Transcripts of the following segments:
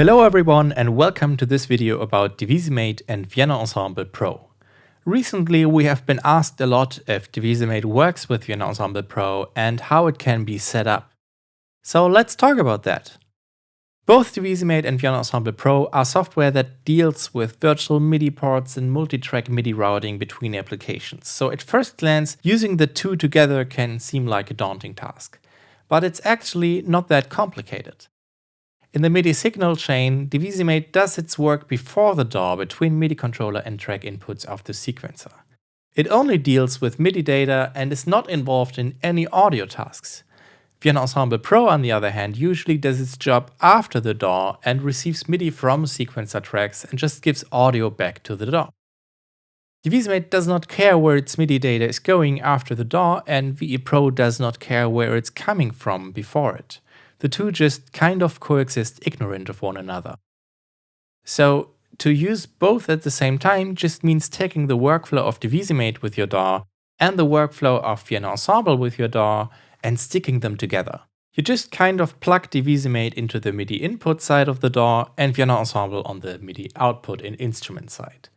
Hello everyone and welcome to this video about Divisimate and Vienna Ensemble Pro. Recently we have been asked a lot if Divisimate works with Vienna Ensemble Pro and how it can be set up. So let's talk about that. Both Divisimate and Vienna Ensemble Pro are software that deals with virtual MIDI ports and multi-track MIDI routing between applications. So at first glance, using the two together can seem like a daunting task. But it's actually not that complicated. In the MIDI signal chain, Divisimate does its work before the DAW between MIDI controller and track inputs of the sequencer. It only deals with MIDI data and is not involved in any audio tasks. Vienna Ensemble Pro, on the other hand, usually does its job after the DAW and receives MIDI from sequencer tracks and just gives audio back to the DAW. Divisimate does not care where its MIDI data is going after the DAW, and VE Pro does not care where it's coming from before it. The two just kind of coexist ignorant of one another. So, to use both at the same time just means taking the workflow of Divisimate with your DAW and the workflow of Vienna Ensemble with your DAW and sticking them together. You just kind of plug Divisimate into the MIDI input side of the DAW and Vienna Ensemble on the MIDI output and instrument side.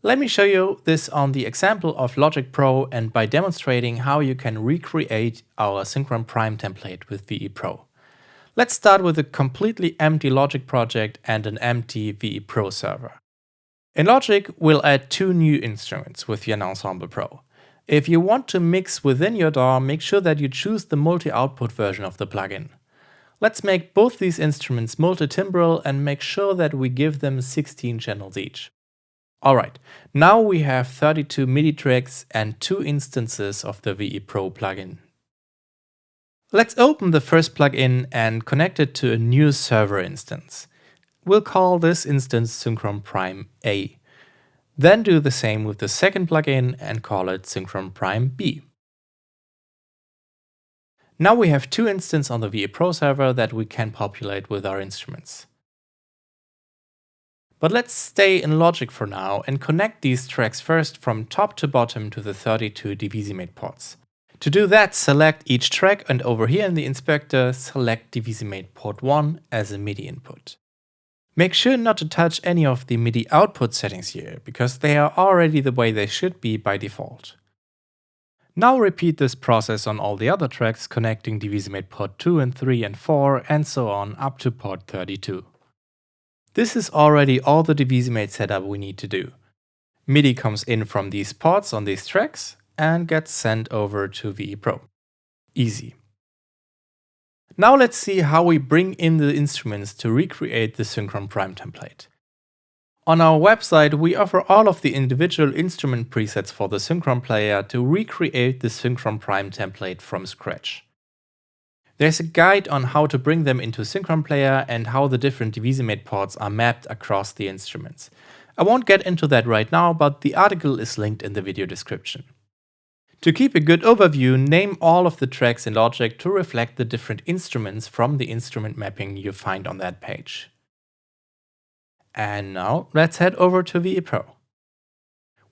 Let me show you this on the example of Logic Pro and by demonstrating how you can recreate our Synchron Prime template with VE Pro. Let's start with a completely empty Logic project and an empty VE Pro server. In Logic, we'll add two new instruments with Vienna Ensemble Pro. If you want to mix within your DAW, make sure that you choose the multi-output version of the plugin. Let's make both these instruments multi-timbral and make sure that we give them 16 channels each. Alright, now we have 32 MIDI tracks and two instances of the VE Pro plugin. Let's open the first plugin and connect it to a new server instance. We'll call this instance Synchron Prime A. Then do the same with the second plugin and call it Synchron Prime B. Now we have two instances on the VE Pro server that we can populate with our instruments. But let's stay in Logic for now and connect these tracks first from top to bottom to the 32 Divisimate ports. To do that, select each track and over here in the inspector, select Divisimate port 1 as a MIDI input. Make sure not to touch any of the MIDI output settings here, because they are already the way they should be by default. Now repeat this process on all the other tracks, connecting Divisimate port 2 and 3 and 4 and so on up to port 32. This is already all the Divisimate setup we need to do. MIDI comes in from these ports on these tracks and gets sent over to VE Pro. Easy. Now let's see how we bring in the instruments to recreate the Synchron Prime template. On our website, we offer all of the individual instrument presets for the Synchron player to recreate the Synchron Prime template from scratch. There's a guide on how to bring them into Synchron Player and how the different Divisimate ports are mapped across the instruments. I won't get into that right now, but the article is linked in the video description. To keep a good overview, name all of the tracks in Logic to reflect the different instruments from the instrument mapping you find on that page. And now let's head over to VE Pro.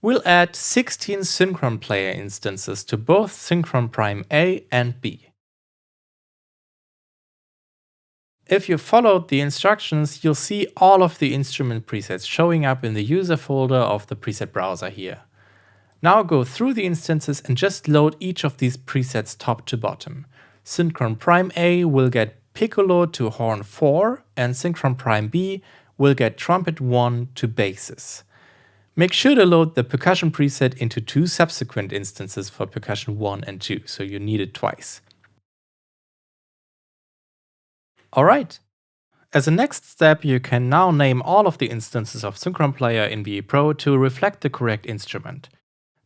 We'll add 16 Synchron Player instances to both Synchron Prime A and B. If you followed the instructions, you'll see all of the instrument presets showing up in the user folder of the preset browser here. Now go through the instances and just load each of these presets top to bottom. Synchron Prime A will get Piccolo to Horn 4 and Synchron Prime B will get Trumpet 1 to basses. Make sure to load the percussion preset into two subsequent instances for percussion 1 and 2, so you need it twice. Alright, as a next step you can now name all of the instances of Synchron Player in VE Pro to reflect the correct instrument.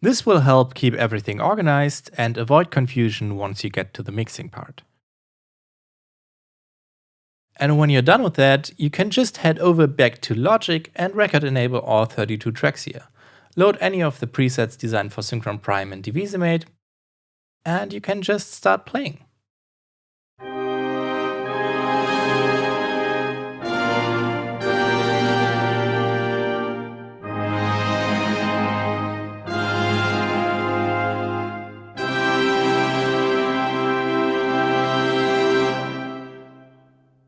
This will help keep everything organized and avoid confusion once you get to the mixing part. And when you're done with that, you can just head over back to Logic and record enable all 32 tracks here. Load any of the presets designed for Synchron Prime and Divisimate, and you can just start playing.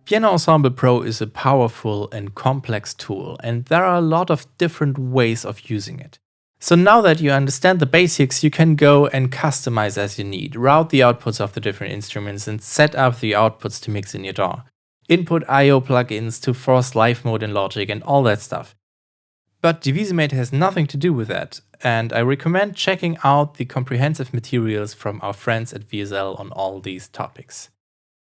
Vienna Ensemble Pro is a powerful and complex tool, and there are a lot of different ways of using it. So now that you understand the basics, you can go and customize as you need, route the outputs of the different instruments and set up the outputs to mix in your DAW. Input I/O plugins to force live mode in Logic and all that stuff. But Divisimate has nothing to do with that, and I recommend checking out the comprehensive materials from our friends at VSL on all these topics.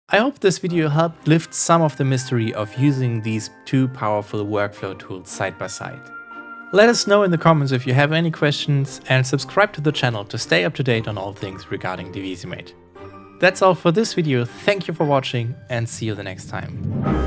I hope this video helped lift some of the mystery of using these two powerful workflow tools side by side. Let us know in the comments if you have any questions, and subscribe to the channel to stay up to date on all things regarding Divisimate. That's all for this video, thank you for watching and see you the next time.